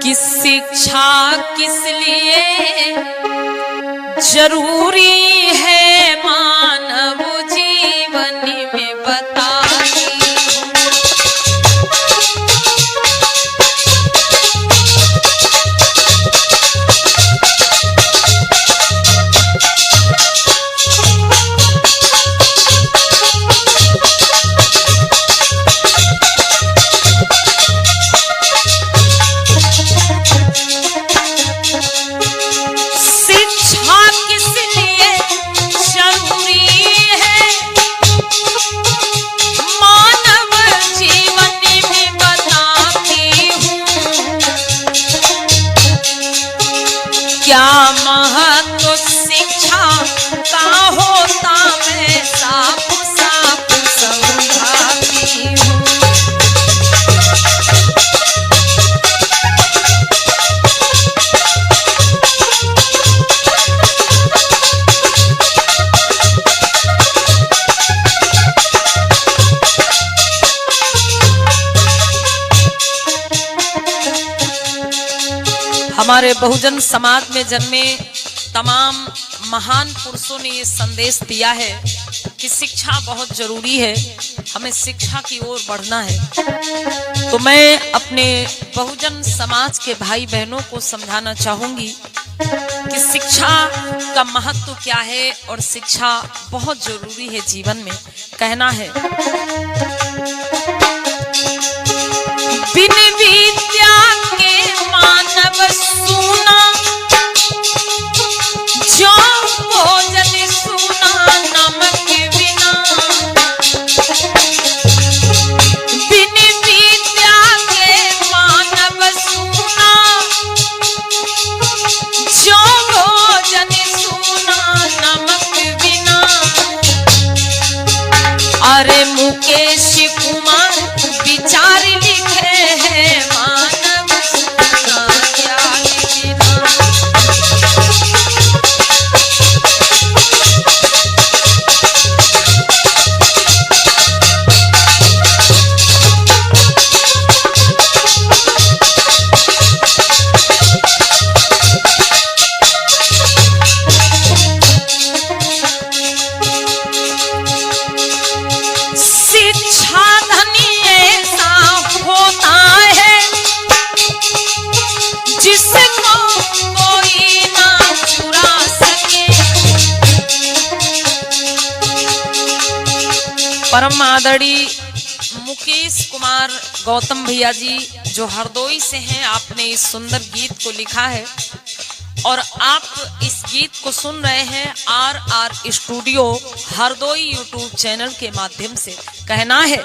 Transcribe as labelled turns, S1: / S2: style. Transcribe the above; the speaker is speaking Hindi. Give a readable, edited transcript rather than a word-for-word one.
S1: कि शिक्षा किस लिए जरूरी है मानव जीवन में बताइए। क्या महत्व शिक्षा का होता मैं साफ साफ समझाती हूँ। हमारे बहुजन समाज में जन्मे तमाम महान पुरुषों ने ये संदेश दिया है कि शिक्षा बहुत जरूरी है, हमें शिक्षा की ओर बढ़ना है। तो मैं अपने बहुजन समाज के भाई बहनों को समझाना चाहूंगी कि शिक्षा का महत्व क्या है और शिक्षा बहुत जरूरी है जीवन में। कहना है, बिन विद्या के मानव सूना, जो भोजन सूना नमक बिना। बिन विद्या के मानव सूना, जो भोजन सूना नमक बिना। अरे मुकेश कुमार विचार लिखे हैं मानव सूना त्याग बिना। शिक्षा धनी ऐसा होता है जिसको कोई ना चुरा सके। परम आदरणीय मुकेश कुमार गौतम भैया जी जो हरदोई से हैं, आपने इस सुंदर गीत को लिखा है और आप इस गीत को सुन रहे हैं R Studio Hardoi YouTube channel के माध्यम से। कहना है,